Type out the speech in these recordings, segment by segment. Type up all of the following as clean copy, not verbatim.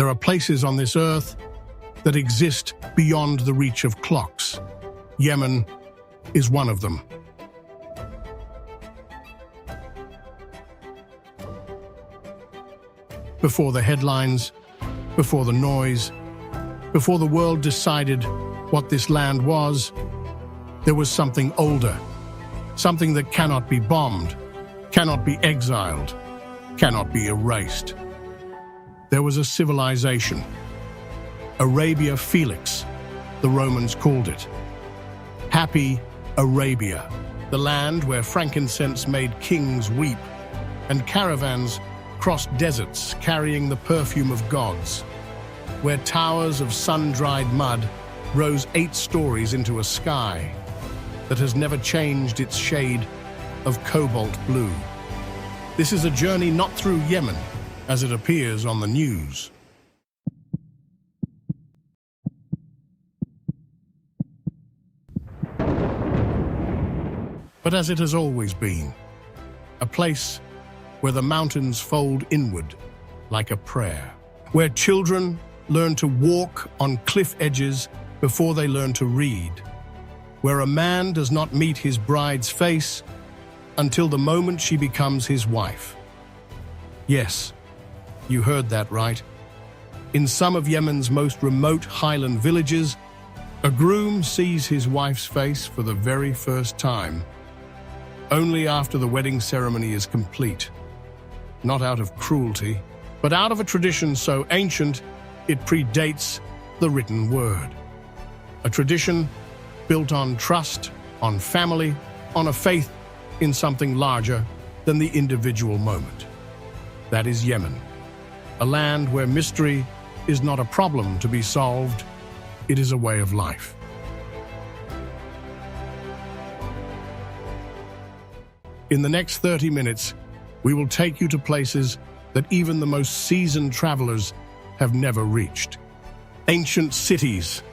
There are places on this earth that exist beyond the reach of clocks. Yemen is one of them. Before the headlines, before the noise, before the world decided what this land was, there was something older, something that cannot be bombed, cannot be exiled, cannot be erased. There was a civilization, Arabia Felix, the Romans called it. Happy Arabia, the land where frankincense made kings weep, and caravans crossed deserts carrying the perfume of gods, where towers of sun-dried mud rose 8 stories into a sky that has never changed its shade of cobalt blue. This is a journey not through Yemen, as it appears on the news. But as it has always been, a place where the mountains fold inward like a prayer, where children learn to walk on cliff edges before they learn to read, where a man does not meet his bride's face until the moment she becomes his wife. Yes, you heard that right. In some of Yemen's most remote highland villages, a groom sees his wife's face for the very first time, only after the wedding ceremony is complete. Not out of cruelty, but out of a tradition so ancient it predates the written word. A tradition built on trust, on family, on a faith in something larger than the individual moment. That is Yemen, a land where mystery is not a problem to be solved, it is a way of life. In the next 30 minutes, we will take you to places that even the most seasoned travelers have never reached. Ancient cities,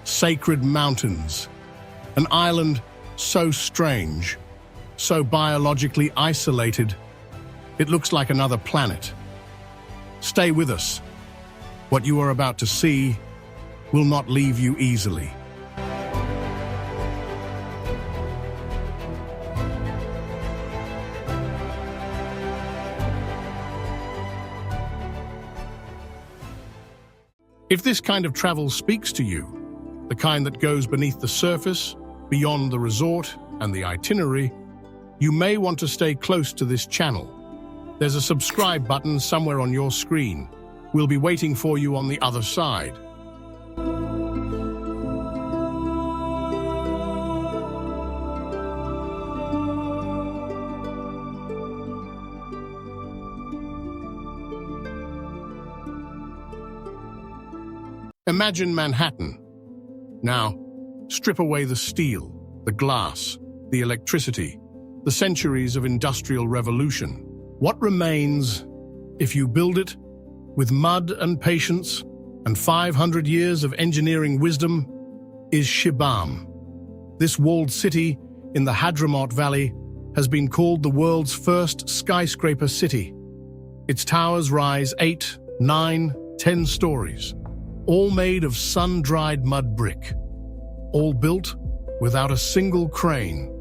sacred mountains, an island so strange, so biologically isolated, it looks like another planet. Stay with us. What you are about to see will not leave you easily. If this kind of travel speaks to you, the kind that goes beneath the surface, beyond the resort and the itinerary, you may want to stay close to this channel. There's a subscribe button somewhere on your screen. We'll be waiting for you on the other side. Imagine Manhattan. Now, strip away the steel, the glass, the electricity, the centuries of industrial revolution. What remains, if you build it with mud and patience and 500 years of engineering wisdom, is Shibam. This walled city in the Hadramaut Valley has been called the world's first skyscraper city. Its towers rise 8, 9, 10 stories, all made of sun-dried mud brick, all built without a single crane,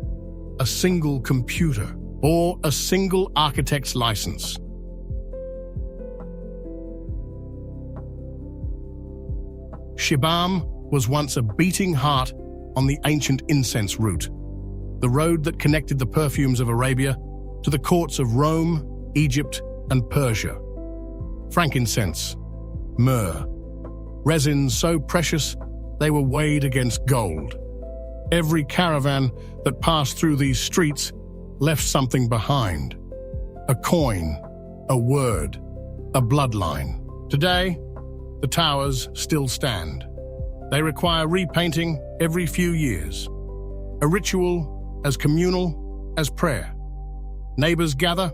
a single computer, or a single architect's license. Shibam was once a beating heart on the ancient incense route, the road that connected the perfumes of Arabia to the courts of Rome, Egypt, and Persia. Frankincense, myrrh, resins so precious they were weighed against gold. Every caravan that passed through these streets left something behind. A coin, a word, a bloodline. Today, the towers still stand. They require repainting every few years. A ritual as communal as prayer. Neighbors gather,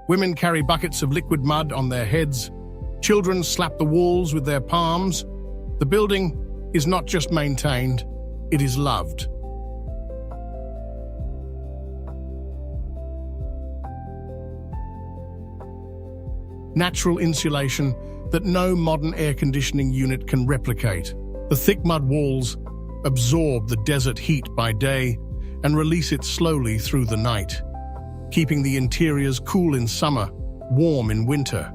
women carry buckets of liquid mud on their heads, children slap the walls with their palms. The building is not just maintained, it is loved. Natural insulation that no modern air conditioning unit can replicate. The thick mud walls absorb the desert heat by day and release it slowly through the night, keeping the interiors cool in summer, warm in winter.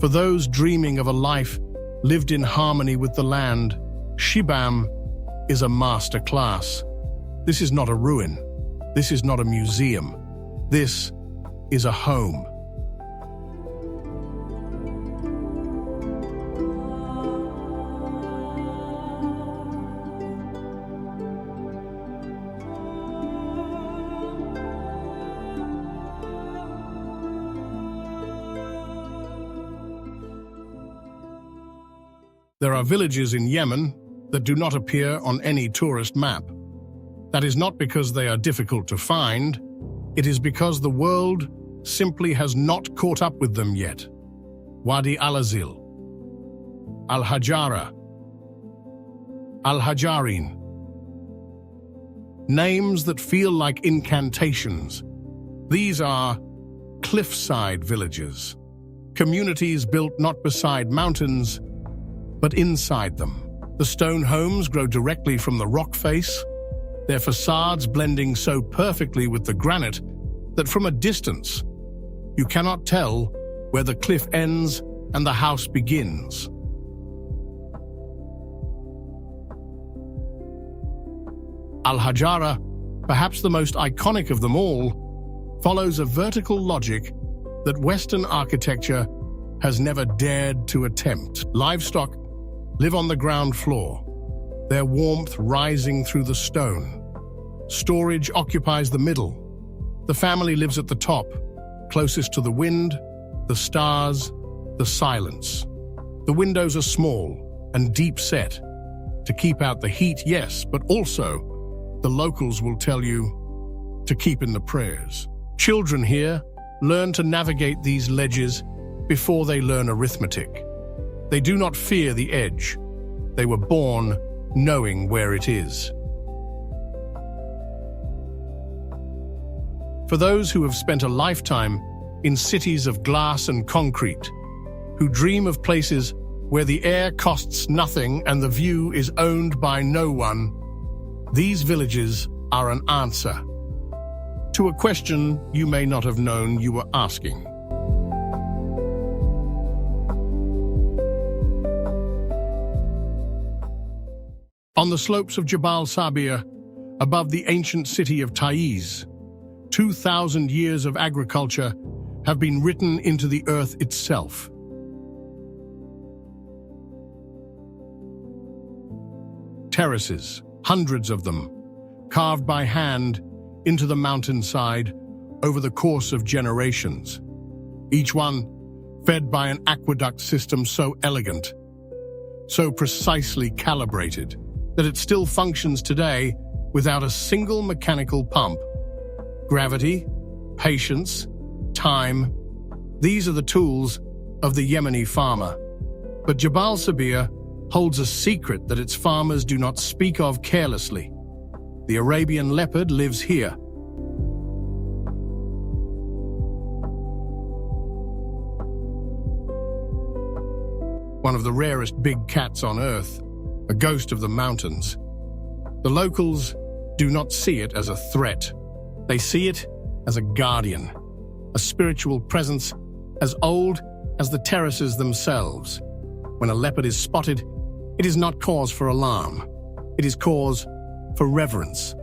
For those dreaming of a life lived in harmony with the land, Shibam is a master class. This is not a ruin. This is not a museum. This is a home. There are villages in Yemen that do not appear on any tourist map. That is not because they are difficult to find, it is because the world simply has not caught up with them yet. Wadi al-Azil, Al-Hajara, Al-Hajarin. Names that feel like incantations. These are cliffside villages, communities built not beside mountains, but inside them. The stone homes grow directly from the rock face, their facades blending so perfectly with the granite that from a distance, you cannot tell where the cliff ends and the house begins. Al-Hajara, perhaps the most iconic of them all, follows a vertical logic that Western architecture has never dared to attempt. Livestock live on the ground floor, their warmth rising through the stone. Storage occupies the middle. The family lives at the top, closest to the wind, the stars, the silence. The windows are small and deep set, to keep out the heat, yes, but also, the locals will tell you, to keep in the prayers. Children here learn to navigate these ledges before they learn arithmetic. They do not fear the edge. They were born knowing where it is. For those who have spent a lifetime in cities of glass and concrete, who dream of places where the air costs nothing and the view is owned by no one, these villages are an answer to a question you may not have known you were asking. On the slopes of Jabal Sabir, above the ancient city of Taiz, 2,000 years of agriculture have been written into the earth itself. Terraces, hundreds of them, carved by hand into the mountainside over the course of generations. Each one fed by an aqueduct system so elegant, so precisely calibrated, that it still functions today without a single mechanical pump. Gravity, patience, time, these are the tools of the Yemeni farmer. But Jabal Sabir holds a secret that its farmers do not speak of carelessly. The Arabian leopard lives here. One of the rarest big cats on Earth, a ghost of the mountains. The locals do not see it as a threat. They see it as a guardian, a spiritual presence as old as the terraces themselves. When a leopard is spotted, it is not cause for alarm. It is cause for reverence.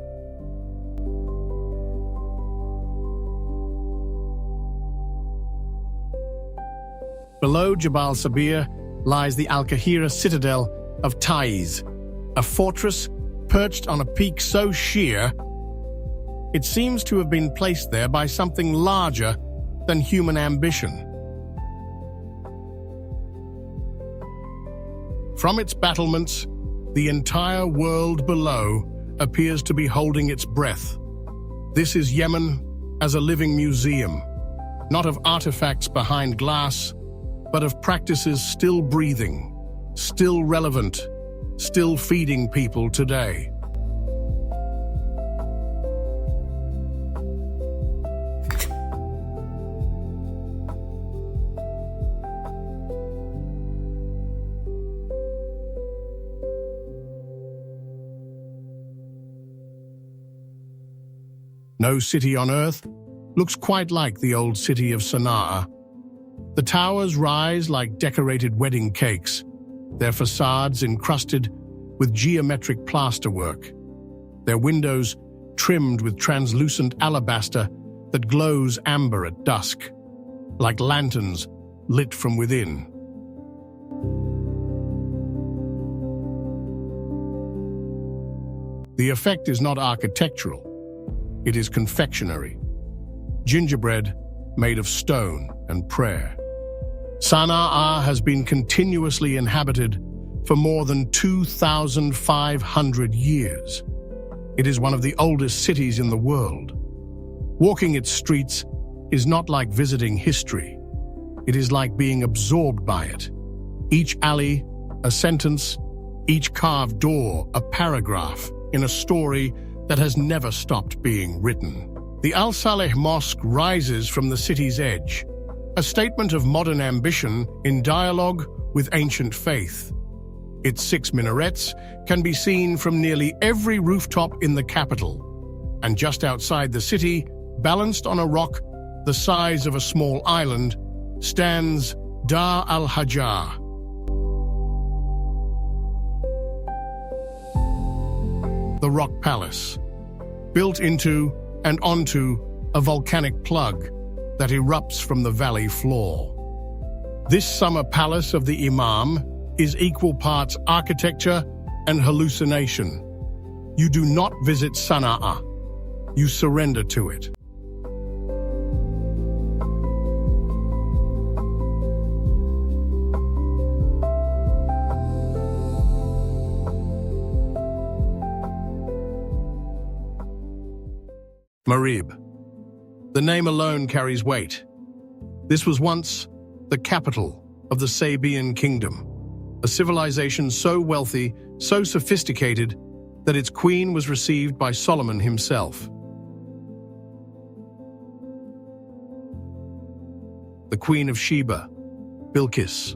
Below Jabal Sabir lies the Al-Kahira citadel of Taiz, a fortress perched on a peak so sheer, it seems to have been placed there by something larger than human ambition. From its battlements, the entire world below appears to be holding its breath. This is Yemen as a living museum, not of artifacts behind glass, but of practices still breathing, still relevant, still feeding people today. No city on earth looks quite like the old city of Sana'a. The towers rise like decorated wedding cakes, their facades encrusted with geometric plasterwork, their windows trimmed with translucent alabaster that glows amber at dusk, like lanterns lit from within. The effect is not architectural, it is confectionery. Gingerbread made of stone and prayer. Sana'a has been continuously inhabited for more than 2,500 years. It is one of the oldest cities in the world. Walking its streets is not like visiting history. It is like being absorbed by it. Each alley, a sentence, each carved door, a paragraph in a story that has never stopped being written. The Al Saleh Mosque rises from the city's edge, a statement of modern ambition in dialogue with ancient faith. Its 6 minarets can be seen from nearly every rooftop in the capital, and just outside the city, balanced on a rock the size of a small island, stands Dar al-Hajjah. The Rock Palace, built into and onto a volcanic plug that erupts from the valley floor. This summer palace of the Imam is equal parts architecture and hallucination. You do not visit Sana'a, you surrender to it. Marib. The name alone carries weight. This was once the capital of the Sabian kingdom, a civilization so wealthy, so sophisticated, that its queen was received by Solomon himself. The Queen of Sheba, Bilqis,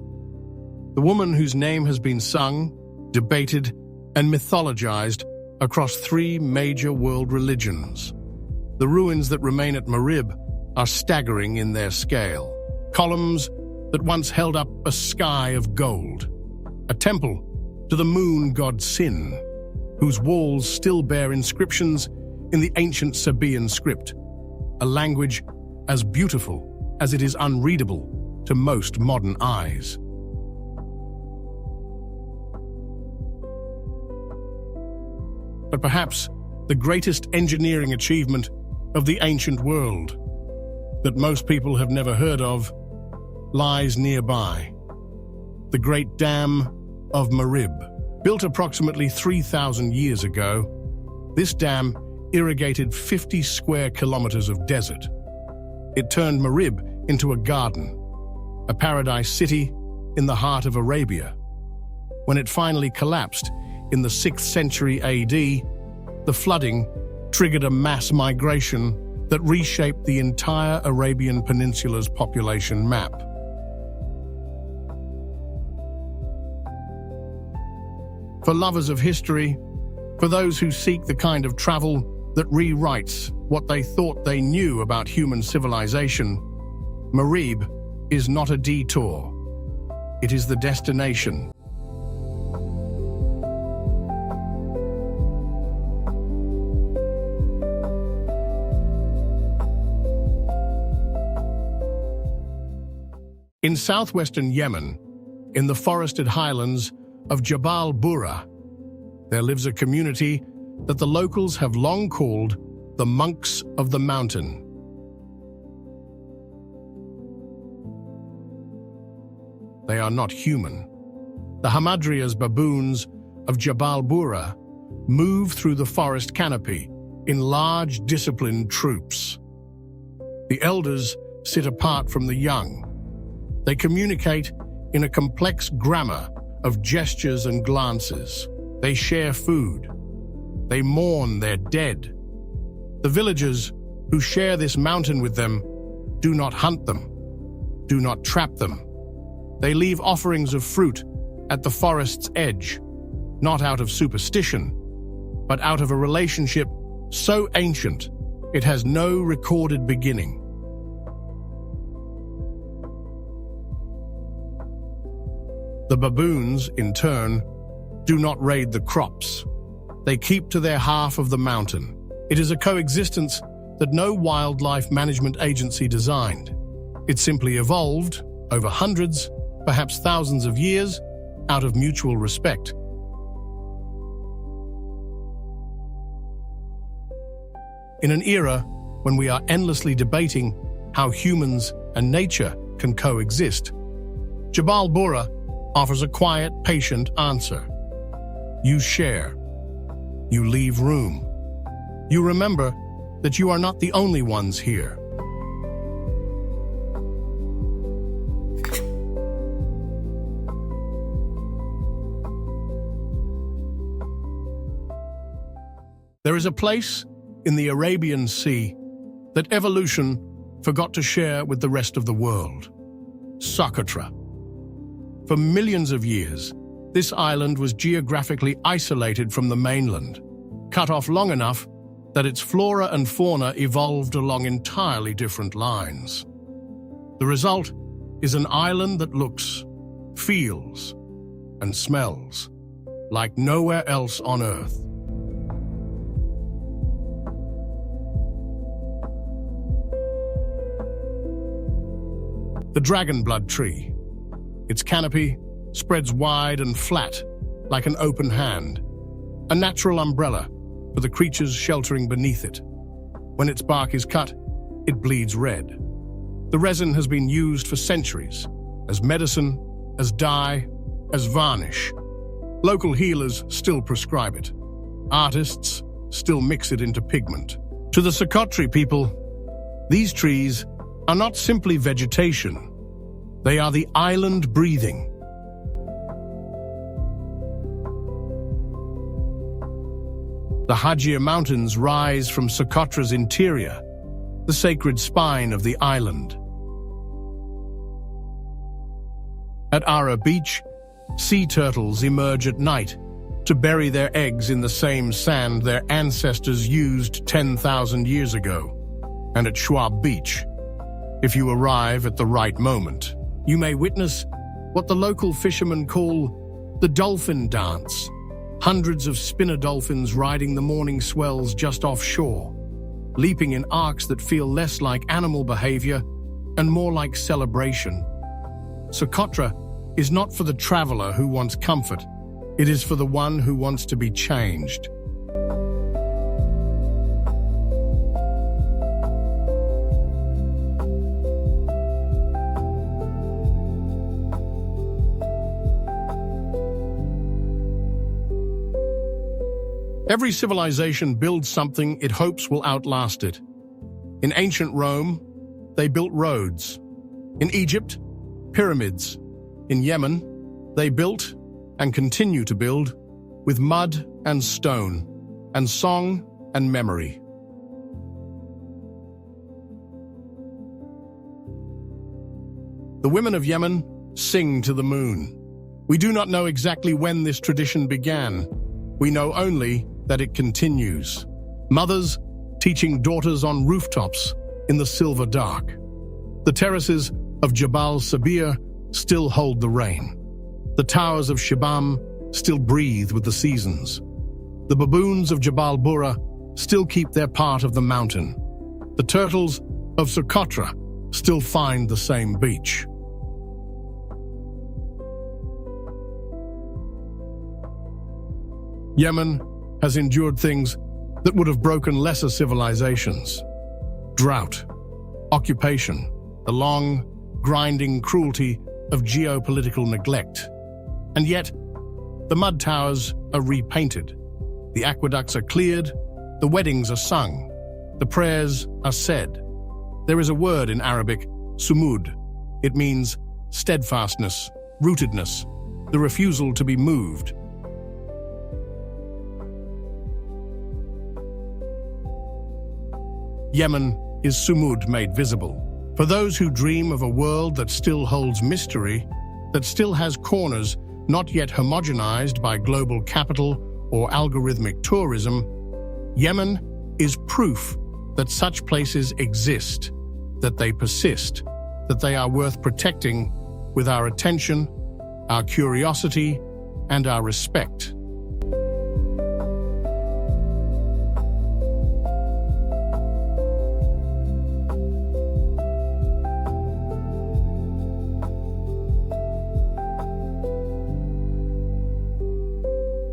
the woman whose name has been sung, debated, and mythologized across 3 major world religions. The ruins that remain at Marib are staggering in their scale. Columns that once held up a sky of gold. A temple to the moon god Sin, whose walls still bear inscriptions in the ancient Sabian script, a language as beautiful as it is unreadable to most modern eyes. But perhaps the greatest engineering achievement of the ancient world, that most people have never heard of, lies nearby. The Great Dam of Marib. Built approximately 3,000 years ago, this dam irrigated 50 square kilometers of desert. It turned Marib into a garden, a paradise city in the heart of Arabia. When it finally collapsed in the 6th century AD, the flooding triggered a mass migration that reshaped the entire Arabian Peninsula's population map. For lovers of history, for those who seek the kind of travel that rewrites what they thought they knew about human civilization, Marib is not a detour. It is the destination. In southwestern Yemen, in the forested highlands of Jabal Bura, there lives a community that the locals have long called the Monks of the Mountain. They are not human. The Hamadryas baboons of Jabal Bura move through the forest canopy in large, disciplined troops. The elders sit apart from the young. They communicate in a complex grammar of gestures and glances. They share food. They mourn their dead. The villagers who share this mountain with them do not hunt them, do not trap them. They leave offerings of fruit at the forest's edge, not out of superstition, but out of a relationship so ancient It has no recorded beginning. The baboons, in turn, do not raid the crops. They keep to their half of the mountain. It is a coexistence that no wildlife management agency designed. It simply evolved over hundreds, perhaps thousands of years, out of mutual respect. In an era when we are endlessly debating how humans and nature can coexist, Jabal Bura offers a quiet, patient answer. You share. You leave room. You remember that you are not the only ones here. There is a place in the Arabian Sea that evolution forgot to share with the rest of the world. Socotra. For millions of years, this island was geographically isolated from the mainland, cut off long enough that its flora and fauna evolved along entirely different lines. The result is an island that looks, feels, and smells like nowhere else on Earth. The dragon blood tree. Its canopy spreads wide and flat, like an open hand, a natural umbrella for the creatures sheltering beneath it. When its bark is cut, it bleeds red. The resin has been used for centuries, as medicine, as dye, as varnish. Local healers still prescribe it. Artists still mix it into pigment. To the Socotra people, these trees are not simply vegetation. They are the island breathing. The Hajia Mountains rise from Socotra's interior, the sacred spine of the island. At Ara Beach, sea turtles emerge at night to bury their eggs in the same sand their ancestors used 10,000 years ago. And at Schwab Beach, if you arrive at the right moment, you may witness what the local fishermen call the dolphin dance. Hundreds of spinner dolphins riding the morning swells just offshore, leaping in arcs that feel less like animal behavior and more like celebration. Socotra is not for the traveler who wants comfort. It is for the one who wants to be changed. Every civilization builds something it hopes will outlast it. In ancient Rome, they built roads. In Egypt, pyramids. In Yemen, they built and continue to build with mud and stone, and song and memory. The women of Yemen sing to the moon. We do not know exactly when this tradition began. We know only that it continues. Mothers teaching daughters on rooftops in the silver dark. The terraces of Jabal Sabir still hold the rain. The towers of Shibam still breathe with the seasons. The baboons of Jabal Bura still keep their part of the mountain. The turtles of Socotra still find the same beach. Yemen has endured things that would have broken lesser civilizations. Drought, occupation, the long, grinding cruelty of geopolitical neglect. And yet, the mud towers are repainted. The aqueducts are cleared, the weddings are sung, the prayers are said. There is a word in Arabic, Sumud. It means steadfastness, rootedness, the refusal to be moved. Yemen is Sumud made visible. For those who dream of a world that still holds mystery, that still has corners not yet homogenized by global capital or algorithmic tourism, Yemen is proof that such places exist, that they persist, that they are worth protecting with our attention, our curiosity, and our respect.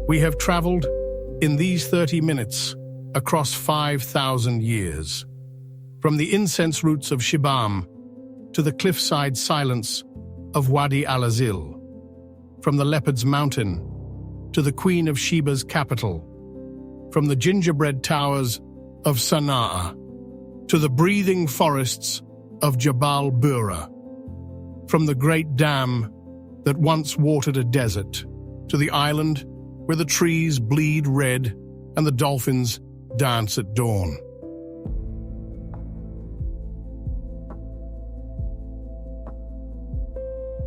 We have traveled, in these 30 minutes, across 5,000 years. From the incense roots of Shibam to the cliffside silence of Wadi al-Azil. From the Leopard's mountain to the Queen of Sheba's capital. From the gingerbread towers of Sana'a to the breathing forests of Jabal Bura. From the great dam that once watered a desert to the island where the trees bleed red and the dolphins dance at dawn.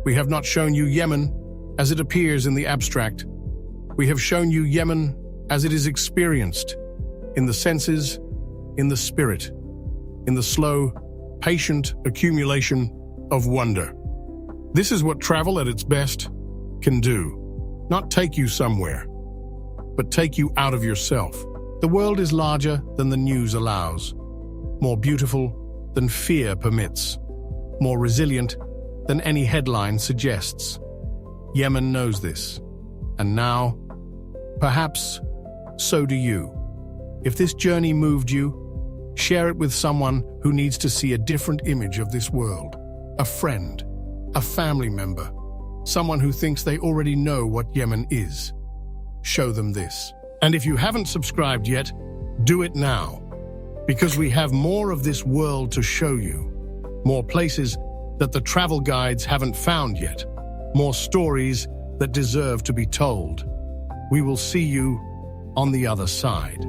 We have not shown you Yemen as it appears in the abstract. We have shown you Yemen as it is experienced, in the senses, in the spirit, in the slow, patient accumulation of wonder. This is what travel at its best can do. Not take you somewhere, but take you out of yourself. The world is larger than the news allows, more beautiful than fear permits, more resilient than any headline suggests. Yemen knows this, and now, perhaps, so do you. If this journey moved you, share it with someone who needs to see a different image of this world. A friend, a family member, someone who thinks they already know what Yemen is. Show them this. And if you haven't subscribed yet, do it now, because we have more of this world to show you. More places that the travel guides haven't found yet. More stories that deserve to be told. We will see you on the other side.